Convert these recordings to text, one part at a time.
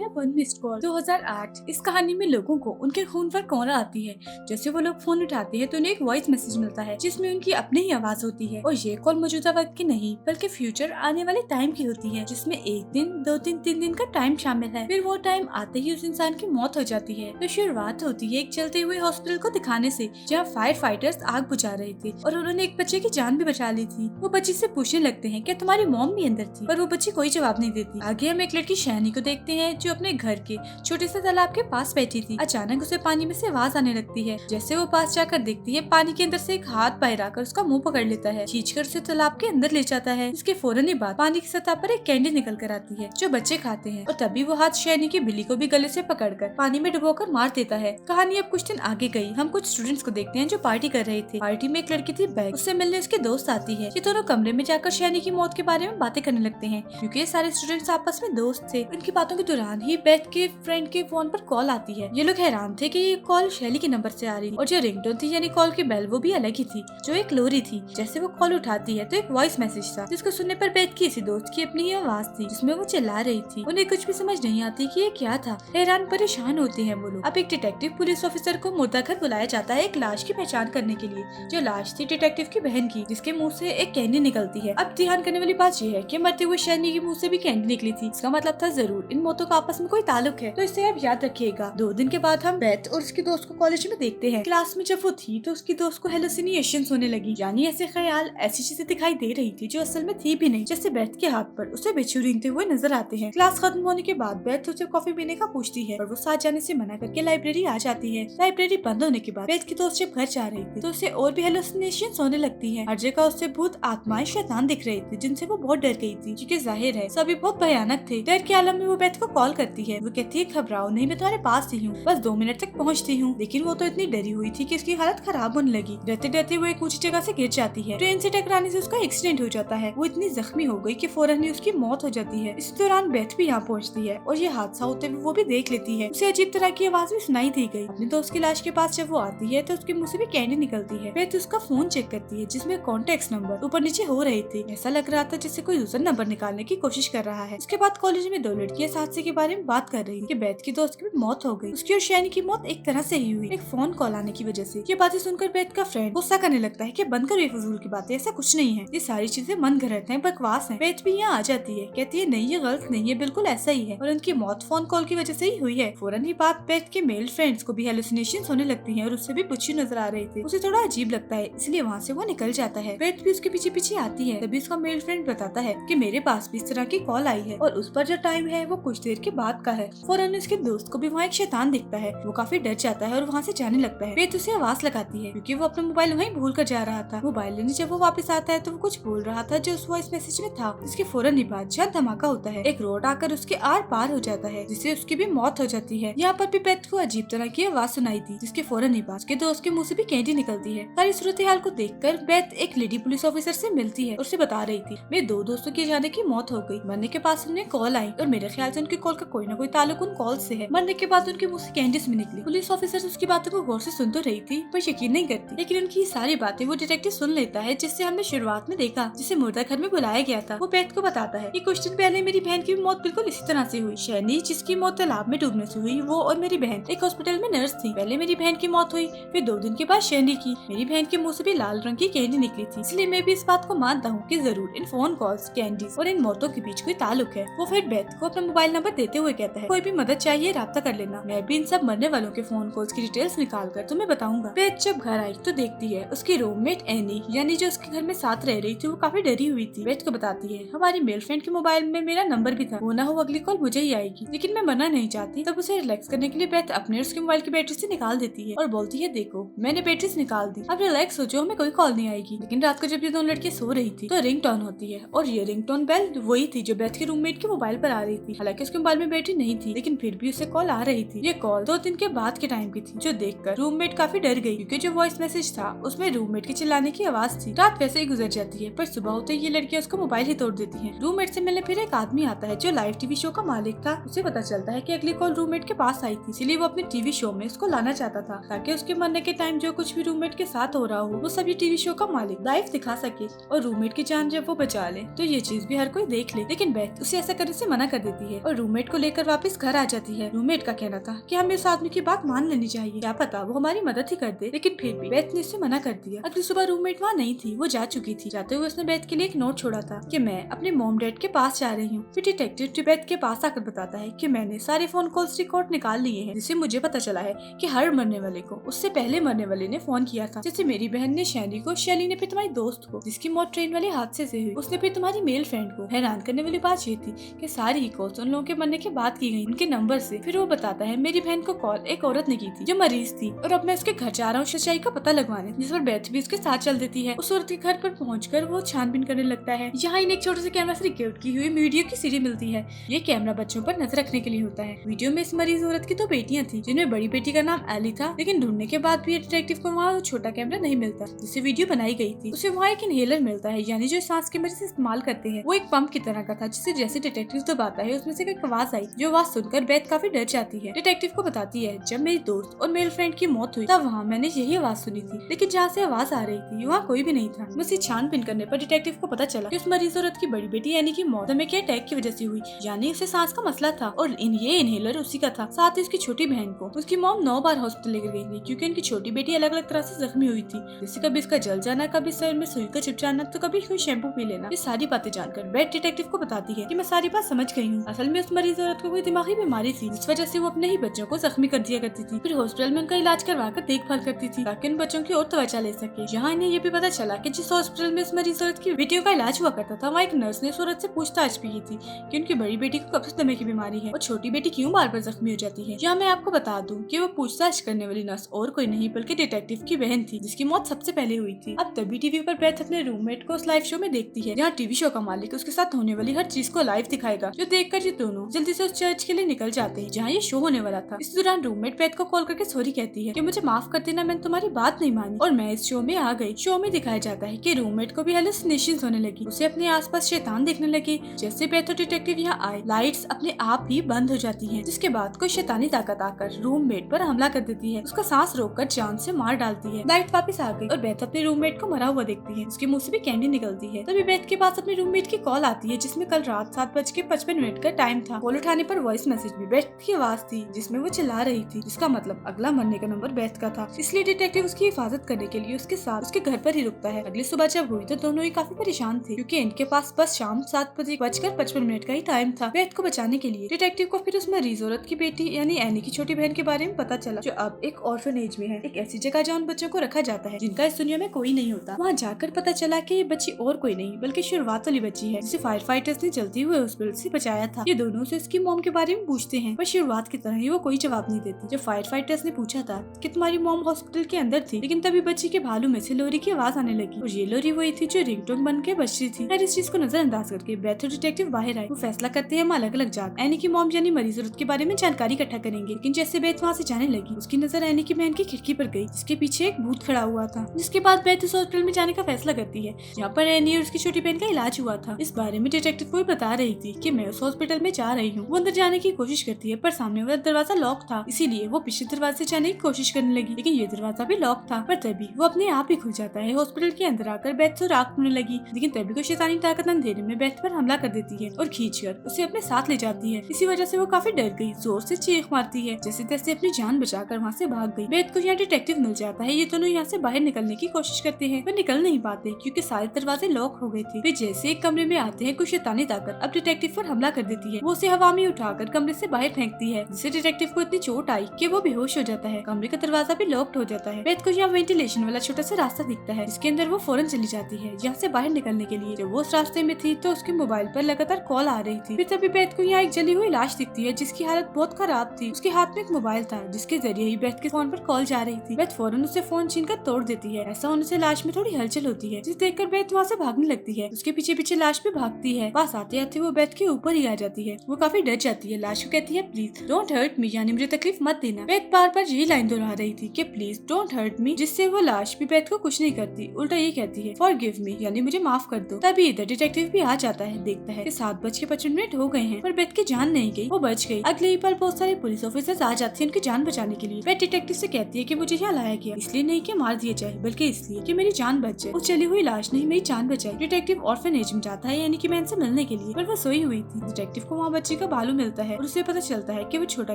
है one missed call 2008। इस कहानी में लोगों को उनके खून पर कोहरा आती है। जैसे वो लोग फोन उठाते हैं तो उन्हें एक वॉइस मैसेज मिलता है जिसमें उनकी अपनी ही आवाज होती है और ये कॉल मौजूदा वक्त की नहीं बल्कि फ्यूचर आने वाले टाइम की होती है, जिसमें 1 दिन 2 दिन 3 दिन का टाइम शामिल है। फिर वो टाइम आते ही उस इंसान की मौत हो जाती है। तो शुरुआत होती है एक चलते हुए हॉस्पिटल को दिखाने से, जहाँ फायर फाइटर्स आग बुझा रहे थे और उन्होंने एक बच्चे की जान भी बचा ली थी। वो बच्ची से पूछने लगते हैं कि तुम्हारी मॉम भी अंदर थी, पर वो बच्ची कोई जवाब नहीं देती। आगे हम एक लड़की शैनी को देखते हैं जो अपने घर के छोटे से तालाब के पास बैठी थी। अचानक उसे पानी में से आवाज आने लगती है। जैसे वो पास जाकर देखती है, पानी के अंदर से एक हाथ बाहर आकर उसका मुंह पकड़ लेता है, खींचकर उसे तालाब के अंदर ले जाता है। इसके फौरन ही बाद पानी की सतह पर एक कैंडी निकल कर आती है जो बच्चे खाते हैं और तभी वो हाथ शैनी की बिल्ली को भी गले से पकड़कर पानी में डुबोकर मार देता है। कहानी अब कुछ दिन आगे गई। हम कुछ स्टूडेंट्स को देखते हैं जो पार्टी कर रहे थे। पार्टी में एक लड़की थी बैग, उससे मिलने उसके दोस्त आती है। ये दोनों कमरे में जाकर शैनी की मौत के बारे में बातें करने लगते हैं। क्योंकि ये सारे स्टूडेंट्स आपस में दोस्त थे। उनकी बातों के दौरान ही बेथ के फ्रेंड के फोन पर कॉल आती है। ये लोग हैरान थे कि ये कॉल शैली के नंबर से आ रही और जो रिंगटोन थी यानी कॉल की बेल वो भी अलग ही थी, जो एक लोरी थी। जैसे वो कॉल उठाती है तो एक वॉइस मैसेज था जिसको सुनने पर बेथ की इसी दोस्त की अपनी ही आवाज थी जिसमें वो चिल्ला रही थी। उन्हें कुछ भी समझ नहीं आती कि ये क्या था। हैरान परेशान होते हैं वो लोग। अब एक डिटेक्टिव पुलिस ऑफिसर को मुर्दा घर बुलाया जाता है एक लाश की पहचान करने के लिए। जो लाश थी डिटेक्टिव की बहन की, जिसके मुंह से एक कैंडी निकलती है। अब ध्यान करने वाली बात यह है कि मरते हुए शैनी के मुंह से भी कैंडी निकली थी। इसका मतलब था जरूर इन मौतों का आपस में कोई ताल्लुक है, तो इसे आप याद रखिएगा। 2 दिन के बाद हम बेथ और उसके दोस्त को कॉलेज में देखते हैं। क्लास में जब वो थी तो उसकी दोस्त को हेलुसिनेशंस होने लगी, यानी ऐसे ख्याल, ऐसी चीजें दिखाई दे रही थी जो असल में थी भी नहीं। जैसे बेथ के हाथ पर उसे बिच्छू रेंगते हुए नजर आते हैं। क्लास खत्म होने के बाद बेथ उसे कॉफी पीने का पूछती है और वो साथ जाने से मना करके लाइब्रेरी आ जाती है। लाइब्रेरी बंद होने के बाद बेथ की दोस्त जब घर जा रही थी तो उसे और भी हेलुसिनेशंस होने लगती है। हर जगह उससे भूत, आत्माएं, शैतान दिख रहे थे जिनसे वो बहुत डर गई थी, क्योंकि जाहिर है सभी बहुत भयानक थे। डर के आलम में वो बेथ को कॉल करती है। वो कहती है घबराओ नहीं, मैं तुम्हारे पास ही हूँ, बस 2 मिनट तक पहुँचती हूँ। लेकिन वो तो इतनी डरी हुई थी कि उसकी हालत खराब होने लगी। डरते डरते वो एक ऊंची जगह से गिर जाती है। ट्रेन से टकराने से उसका एक्सीडेंट हो जाता है। वो इतनी जख्मी हो गई कि फौरन ही उसकी मौत हो जाती है। इस दौरान बेथ भी यहाँ पहुँचती है और ये हादसा होते हुए वो भी देख लेती है। उसे अजीब तरह की आवाज भी सुनाई दी गई। अपने दोस्त की लाश के पास जब वो आती है तो उसके मुंह से भी कैंडी निकलती है। बेथ उसका फोन चेक करती है जिसमें कॉन्टेक्ट नंबर ऊपर नीचे हो रहे थे। ऐसा लग रहा था जैसे कोई दूसरा नंबर निकालने की कोशिश कर रहा है। उसके बाद कॉलेज में 2 लड़कियां इस हादसे के बारे में बात कर रही थी कि बेथ की दोस्त की भी मौत हो गई। उसकी और शैनी की मौत एक तरह से ही हुई, एक फोन कॉल आने की वजह से। ये बातें सुनकर बेथ का फ्रेंड गुस्सा करने लगता है कि बंद करो ये फजूल की बातें, ऐसा कुछ नहीं है, ये सारी चीजें मन घड़त हैं, बकवास हैं। बेथ भी यहाँ आ जाती है, कहती है नहीं ये गलत नहीं है, बिल्कुल ऐसा ही है और उनकी मौत फोन कॉल की वजह से ही हुई है। फौरन ही बात बेथ के मेल फ्रेंड्स को भी हेलुसिनेशंस होने लगती हैं और उससे भी पुच्छी नजर आ रहे थे। उसे थोड़ा अजीब लगता है, इसलिए वहाँ से वो निकल जाता है। बेथ भी उसके पीछे पीछे आती है। तभी उसका मेल फ्रेंड बताता है कि मेरे पास भी इस तरह की कॉल आई है और उस पर जो टाइम है वो कुछ देर के बाद का है। फौरन उसके दोस्त को भी वहाँ एक शैतान दिखता है। वो काफी डर जाता है और वहाँ से जाने लगता है। बेथ उसे आवाज लगाती है क्योंकि वो अपना मोबाइल वहीं भूल कर जा रहा था। मोबाइल लेने जब वो वापस आता है तो वो कुछ बोल रहा था जो उस वॉइस मैसेज में था। इसके फौरन ही बाद जहाँ धमाका होता है, एक रोड आकर उसके आर पार हो जाता है जिससे उसकी भी मौत हो जाती है। यहाँ पर भी बेथ को अजीब तरह की आवाज सुनाई थी जिसके फौरन ही बाद उसके दोस्त के मुँह से भी कैंडी निकलती है। सारी सूरत हाल को देखकर बेथ एक लेडी पुलिस ऑफिसर से मिलती है और उसे बता रही थी मेरे 2 दोस्तों की जाने की मौत हो गई। मरने के पास उन्हें कॉल आई और मेरे ख्याल से उनकी कॉल का कोई ना कोई ताल्लुक उन कॉल से है। मरने के बाद उनके मुंह से कैंडीज भी निकली। पुलिस ऑफिसर उसकी बातों को गौर से सुन तो रही थी पर यकीन नहीं करती, लेकिन उनकी सारी बातें वो डिटेक्टिव सुन लेता है जिससे हमने शुरुआत में देखा, जिसे मुर्दा घर में बुलाया गया था। वो बेथ को बताता है कि कुछ दिन पहले मेरी बहन की मौत बिल्कुल इसी तरह से हुई। शैनी जिसकी मौत तालाब में डूबने से हुई, वो और मेरी बहन एक हॉस्पिटल में नर्स थी। पहले मेरी बहन की मौत हुई, फिर 2 दिन के बाद शैनी की। मेरी बहन के मुँह से भी लाल रंग की कैंडी निकली थी, इसलिए मैं भी इस बात को मानता हूँ कि जरूर इन फोन कॉल्स, कैंडीज और इन मौतों के बीच कोई ताल्लुक है। वो फिर बेथ को अपना मोबाइल नंबर देते हुए कहता है कोई भी मदद चाहिए राब्ता कर लेना, मैं भी इन सब मरने वालों के फोन कॉल्स की डिटेल्स निकाल कर तुम्हें बताऊंगा। बेथ जब घर आई तो देखती है उसकी रूममेट एनी यानी जो उसके घर में साथ रह रही थी वो काफी डरी हुई थी। बेथ को बताती है हमारी मेल फ्रेंड के मोबाइल में मेरा नंबर भी था, वो ना हो अगली कॉल मुझे ही आएगी, लेकिन मैं मना नहीं चाहती। तब उसे रिलैक्स करने के लिए बेथ अपने उसके मोबाइल की बैटरी से निकाल देती है और बोलती है देखो मैंने बैटरी से निकाल दी, अब रिलैक्स हो जाओ, हमें कोई कॉल नहीं आएगी। लेकिन रात को जब ये 2 लड़कियां सो रही थी तो रिंग टोन होती है और ये रिंग टोन बेल वही थी जो बेथ के रूममेट के मोबाइल पर आ रही थी। हालांकि उसके मोबाइल में बैटरी नहीं थी लेकिन फिर भी उसे कॉल आ रही थी। ये कॉल 2 दिन के बाद के टाइम की थी, जो देखकर रूममेट काफी डर गई क्योंकि जो वॉइस मैसेज था उसमें रूममेट के चिल्लाने की आवाज थी। रात वैसे ही गुजर जाती है पर सुबह होते ही ये लड़कियां उसका मोबाइल ही तोड़ देती हैं। रूममेट से मिलने फिर एक आदमी आता है जो लाइव टीवी शो का मालिक था। उसे पता चलता है कि अगली कॉल रूममेट के पास आई थी, इसलिए वो अपने टीवी शो में उसको लाना चाहता था ताकि उसके मरने के टाइम जो कुछ भी रूममेट के साथ हो रहा हो वो सभी टीवी शो का मालिक लाइव दिखा सके और रूममेट की जान जब वो बचा ले तो ये चीज भी हर कोई देख ले। लेकिन बेथ उसे ऐसा करने से मना कर देती है और रूममेट को लेकर वापस घर आ जाती है। रूममेट का कहना था कि हमें इस आदमी की बात मान लेनी चाहिए, क्या पता वो हमारी मदद ही कर दे, लेकिन फिर भी बेथ ने इसे मना कर दिया। अगली सुबह रूममेट वहाँ नहीं थी, वो जा चुकी थी। जाते हुए उसने बेथ के लिए एक नोट छोड़ा था कि मैं अपने मॉम डैड के पास जा रही हूँ। फिर डिटेक्टिव बेथ के पास आकर बताता है कि मैंने सारे फोन कॉल्स रिकॉर्ड निकाल लिए हैं, जिससे मुझे पता चला है कि हर मरने वाले को उससे पहले मरने वाले ने फोन किया था। जैसे मेरी बहन ने शैली को, शैली ने फिर तुम्हारी दोस्त को जिसकी मौत ट्रेन वाले हादसे से हुई, उसने फिर तुम्हारी मेल फ्रेंड को। हैरान करने वाली बात ये थी कि सारी ही कॉल्स उन लोगों के मरने के बाद की गई, उनके नंबर से। फिर वो बताता है मेरी बहन को कॉल एक औरत ने की थी जो मरीज थी, और अब मैं उसके घर जा रहा हूँ सच्चाई का पता लगवाने, जिस पर बेथ भी उसके साथ चल देती है। उस औरत के घर पर पहुंचकर वो छानबीन करने लगता है। यहाँ इन्हें एक छोटे से कैमरा से रिकॉर्ड की हुई वीडियो की सीडी मिलती है। ये कैमरा बच्चों पर नजर रखने के लिए होता है। वीडियो में इस मरीज औरत की 2 बेटियां थी, जिनमें बड़ी बेटी का नाम एली था, लेकिन ढूंढने के बाद भी डिटेक्टिव को वहाँ छोटा कैमरा नहीं मिलता जिससे वीडियो बनाई गई थी। उसे वहाँ एक इनहेलर मिलता है, यानी जो सांस के मरीज इस्तेमाल करते हैं। वो एक पंप की तरह का था, जिसे जैसे डिटेक्टिव दबाता है उसमें से एक आवाज आई, जो आवाज सुनकर बेथ काफी डर जाती है। डिटेक्टिव को बताती है जब मेरी दोस्त और मेल फ्रेंड की मौत हुई तब वहाँ मैंने यही आवाज सुनी थी, लेकिन जहाँ से आवाज आ रही थी वहाँ कोई भी नहीं था। मुझे छानबीन करने पर डिटेक्टिव को पता चला कि उस मरीज औरत की बड़ी बेटी यानी कि मौत में क्या अटैक की वजह से हुई, यानी उसे सांस का मसला था, और ये इनहेलर उसी का था। साथ ही उसकी छोटी बहन को उसकी मॉम 9 बार हॉस्पिटल लेकर गई थी, क्योंकि उनकी छोटी बेटी अलग अलग तरह से जख्मी हुई थी, जैसे कभी इसका जल जाना, कभी सर में सुई का चिप जाना, तो कभी कोई शैम्पू पी लेना। ये सारी बातें जानकर बेथ डिटेक्टिव को बताती है कि मैं सारी बात समझ गई हूँ। असल में उस मरीज औरत को कोई दिमागी बीमारी थी, जिस वजह से वो अपने ही बच्चों को जख्मी कर दिया करती थी। फिर हॉस्पिटल में उनका इलाज करवा कर देखभाल करती थी, ताकि उन बच्चों की और तवज्जो ले सके। यहाँ इन्हें ये भी पता चला कि जिस हॉस्पिटल में उस मरीज औरत की बेटियों का इलाज हुआ करता था, वहाँ एक नर्स ने उस औरत से पूछताछ भी की थी कि उनकी बड़ी बेटी को कब से दमे की बीमारी है और छोटी बेटी क्यों बार बार जख्मी हो जाती है। यहाँ मैं आपको बता दूं कि वो पूछताछ करने वाली नर्स और कोई नहीं बल्कि डिटेक्टिव की बहन थी, जिसकी मौत सबसे पहले हुई थी। अब तभी टीवी पर बेथ अपने रूममेट को उस लाइव शो में देखती है, जहाँ टीवी शो का मालिक उसके साथ होने वाली हर चीज को लाइव दिखाएगा, जो देखकर ये दोनों जल्दी से उस चर्च के लिए निकल जाते हैं जहाँ ये शो होने वाला था। इस दौरान रूममेट बेथ को कॉल करके सॉरी कहती है कि मुझे माफ कर देना, मैंने तुम्हारी बात नहीं मानी और मैं इस शो में आ गई। शो में दिखाया जाता है कि रूममेट को भी हेलुसिनेशंस होने लगी, उसे अपने आसपास शैतान देखने लगे। जैसे बेथ और डिटेक्टिव यहाँ आए, लाइट्स अपने आप ही बंद हो जाती हैं, जिसके बाद कोई शैतानी ताकत आकर रूममेट पर हमला कर देती है, उसका सांस रोककर जान से मार डालती है। लाइट वापस आ गई और बेथ अपने रूममेट को मरा हुआ देखती है, उसके मुंह से भी कैंडी निकलती है। तभी बेथ के पास अपने रूममेट की कॉल आती है, जिसमें कल रात 7:55 का टाइम था। कॉल उठाने पर वॉइस मैसेज में बेथ की आवाज थी, जिसमें वो चिल्ला रही थी, जिसका मतलब अगला मरने का नंबर बेथ का था। इसलिए डिटेक्टिव उसकी हिफाजत करने के लिए उसके साथ उसके घर पर ही रुकता है। अगली सुबह जब हुई तो दोनों ही काफी परेशान थे, क्योंकि इनके पास बस शाम 7:55 का ही टाइम था। बेथ को बचाने के लिए डिटेक्टिव को फिर उस मरीज औरत की बेटी यानी एनी की छोटी बहन के बारे में पता चला, जो अब एक ऑर्फनेज में है, एक ऐसी जगह जहाँ उन बच्चों को रखा जाता है जिनका इस दुनिया में कोई नहीं होता। वहाँ जाकर पता चला कि ये बच्ची और कोई नहीं बल्कि शुरुआत वाली बच्ची है, जिसे फायर फाइटर्स ने जलते हुए हॉस्पिटल से बचाया था। ये दोनों से उसकी मॉम के बारे में पूछते हैं, पर शुरुआत की तरह ही वो कोई जवाब नहीं देती। जब फायर फाइटर्स ने पूछा था कि तुम्हारी मॉम हॉस्पिटल के अंदर थी, लेकिन तभी बच्ची के भालू में से लोरी की आवाज आने लगी, और ये लोरी वही थी जो रिंगटोन बन के बज रही थी। फिर इस चीज को नजरअंदाज करके बेथ और डिटेक्टिव बाहर आए। वो फैसला करते हैं हम अलग अलग जाकर एनी की मॉम यानी मरीज औरत के बारे में जानकारी इकट्ठा करेंगे। लेकिन जैसे बेथ वहाँ से जाने लगी, उसकी नजर एनी की बहन की खिड़की पर गई, जिसके पीछे एक भूत खड़ा हुआ था। जिसके बाद बेथ उस हॉस्पिटल में जाने का फैसला करती है, जहाँ पर एनी और उसकी छोटी बहन का इलाज हुआ था। इस बारे में डिटेक्टिव को बता रही थी कि मैं उस हॉस्पिटल में जा रही हूँ। वो अंदर जाने की कोशिश करती है, पर सामने वाला दरवाजा लॉक था, इसीलिए वो पिछले दरवाजे से जाने की कोशिश करने लगी, लेकिन ये दरवाजा भी लॉक था। पर तभी वो अपने आप ही खुल जाता है। हॉस्पिटल के अंदर आकर बेथ से राख होने लगी, लेकिन तभी कोई शैतानी ताकत अंधेरे में बेथ पर हमला कर देती है और खींचकर उसे अपने साथ ले जाती है। इसी वजह से वो काफी डर गई, जोर से चीख मारती है, जैसे तैसे अपनी जान बचाकर वहाँ से भाग गई। बेथ को यहाँ डिटेक्टिव मिल जाता है। ये दोनों यहाँ से बाहर निकलने की कोशिश करते हैं, पर निकल नहीं पाते क्योंकि सारे दरवाजे लॉक हो गए थे। वे जैसे एक कमरे में आते हैं, कुछ शैतानी ताकत अब डिटेक्टिव पर हमला कर देती है। वो उसे हवा में उठाकर कमरे से बाहर फेंकती है, जिससे डिटेक्टिव को इतनी चोट आई कि वो बेहोश हो जाता है। कमरे का दरवाजा भी लॉक्ड हो जाता है। बेथ को यहाँ वेंटिलेशन वाला छोटा सा रास्ता दिखता है, जिसके अंदर वो फौरन चली जाती है यहाँ से बाहर निकलने के लिए। जब वो उस रास्ते में थी तो उसके मोबाइल पर लगातार कॉल आ रही थी। फिर तभी बेथ को यहाँ एक जली हुई लाश दिखती है, जिसकी हालत बहुत खराब थी। उसके हाथ में एक मोबाइल था, जिसके जरिए ही बेथ के फोन पर कॉल जा रही थी। बेथ फौरन उसे फोन छीनकर तोड़ देती है। ऐसा होने से लाश में थोड़ी हलचल होती है, जिसे देखकर बेथ वहाँ से भागने लगती है। उसके पीछे पीछे लाश भी भागती है। पास आते आते वो बेथ के ऊपर ही आ जाती है। वो काफी डर जाती है। लाश को कहती है प्लीज डोंट हर्ट मी, यानी मुझे तकलीफ मत देना। बेथ बार बार यही लाइन दोहरा रही थी कि प्लीज डोंट हर्ट मी, जिससे वो लाश भी बेथ को कुछ नहीं करती, उल्टा ये कहती है फॉरगिव मी, यानी मुझे माफ कर दो। तभी इधर डिटेक्टिव भी आ जाता है। देखता है कि 7:55 हो गए हैं, पर बेथ की जान नहीं गई, वो बच गई। अगले ही पल बहुत सारे पुलिस ऑफिसर्स आ जाते हैं उनकी जान बचाने के लिए। बेथ डिटेक्टिव से कहती है कि मुझे यहाँ लाया गया इसलिए नहीं कि मार दिया जाए, बल्कि इसलिए कि मेरी जान बच जाए। उस चली हुई लाश ने मेरी जान बचाई। डिटेक्टिव ऑर्फनेज में जाता है यानी कि मैं इनसे मिलने के लिए, पर वो सोई हुई थी। डिटेक्टिव को वहाँ बच्ची का भालू मिलता है और उसे पता चलता है कि वो छोटा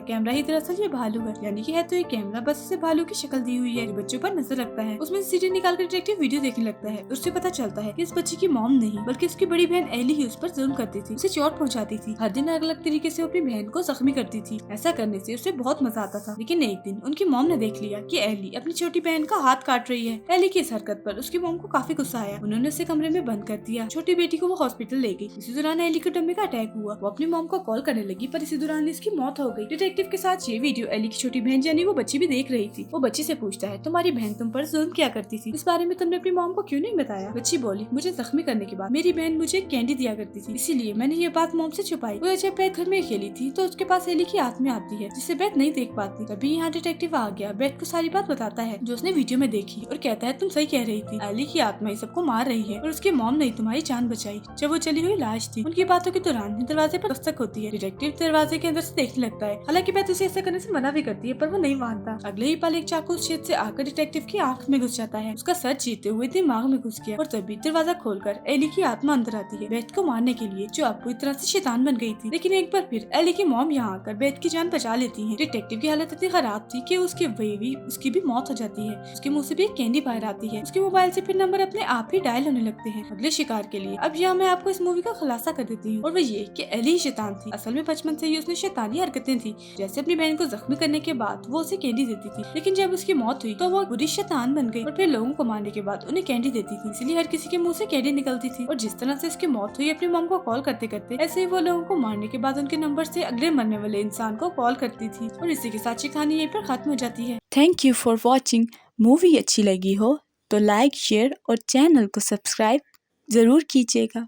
कैमरा ही दरअसल ये भालू है, यानी कि है तो ये कैमरा, बस उसे भालू की शक्ल दी हुई है। बच्चों पर नजर रखता है, उसमें सीडी निकाल कर डिटेक्टिव वीडियो देखने लगता है। उससे पता चलता है कि इस बच्ची की मॉम नहीं बल्कि उसकी बड़ी बहन एली ही उस पर जुल्म करती थी, उसे चोट पहुंचाती थी। हर दिन अलग अलग तरीके से अपनी बहन को जख्मी करती थी। ऐसा करने से उसे बहुत मजा आता था। लेकिन एक दिन उनकी मॉम ने देख लिया कि एली अपनी छोटी बहन का हाथ काट रही है। एली की इस हरकत पर उसकी मॉम को काफी गुस्सा आया। उन्होंने उसे कमरे में बंद कर दिया। छोटी बेटी को वो हॉस्पिटल ले गई। इसी दौरान एली को डम्मे का अटैक हुआ। वो अपनी मॉम को कॉल करने लगी, पर इसी दौरान इसकी मौत हो गई। डिटेक्टिव के साथ ये वीडियो एली की छोटी बहन यानी वो बच्ची भी देख रही थी। वो बच्ची से पूछता है, तुम्हारी बहन तुम पर जुल्म क्या करती थी, इस बारे में तुमने अपनी मॉम को क्यों नहीं बताया? बच्ची बोली, मुझे जख्मी करने के बाद मेरी बहन मुझे कैंडी दिया करती थी, इसीलिए मैंने ये बात मॉम से छुपाई। वो जब बैथ घर में खेली थी तो उसके पास एली की आत्मा आती है, जिसे बैथ नहीं देख पाती। तभी यहाँ डिटेक्टिव आ गया, बैथ को सारी बात बताता है जो उसने वीडियो में देखी और कहता है, तुम सही कह रही थी, एली की आत्मा ही सबको मार रही है और उसकी मॉम ने तुम्हारी जान बचाई जब वो चली हुई लाश थी। उनकी बातों के दौरान दरवाजे पर दस्तक होती है। डिटेक्टिव दरवाजे के अंदर से देखने लगता है। हालांकि बैथ उसे ऐसा करने से मना भी करती है, पर वो नहीं मानता। अगले ही पल एक चाकू उस छेद से आकर डिटेक्टिव की आंख में घुस जाता है। उसका सर चीरते हुए दिमाग में घुस गया और तभी दरवाजा खोलकर एली की आत्मा अंदर आती है, बैथ को मारने के लिए, जो अब पूरी तरह से शैतान बन गई थी। लेकिन एक बार फिर एली की मॉम यहाँ आकर बैथ की जान बचा लेती है। डिटेक्टिव की हालत इतनी खराब थी कि उसकी भी मौत हो जाती है। उसके मुंह से भी एक कैंडी बाहर आती है। उसके मोबाइल से फिर नंबर अपने आप ही डायल होने लगते हैं अगले शिकार के लिए। अब यहाँ मैं आपको इस मूवी का खुलासा कर देती हूँ, और वो ये कि एली ही शैतान थी। असल में बचपन से ही उसने शैतानी हरकतें थी। जैसे अपनी बहन को जख्मी करने के बाद वो उसे कैंडी देती थी, लेकिन जब उसकी मौत हुई तो वो बुरी शैतान बन गई और फिर लोगों को मारने के बाद उन्हें कैंडी देती थी। इसलिए हर किसी के मुंह से कैंडी निकलती थी। और जिस तरह से उसकी मौत हुई अपनी मॉम को कॉल करते करते, ऐसे ही वो लोगों को मारने के बाद उनके नंबर से अगले मरने वाले इंसान को कॉल करती थी। और इसी के साथ ये कहानी यहीं पर खत्म हो जाती है। Thank you for watching. Movie अच्छी लगी हो तो लाइक, शेयर और चैनल को सब्सक्राइब जरूर कीजिएगा।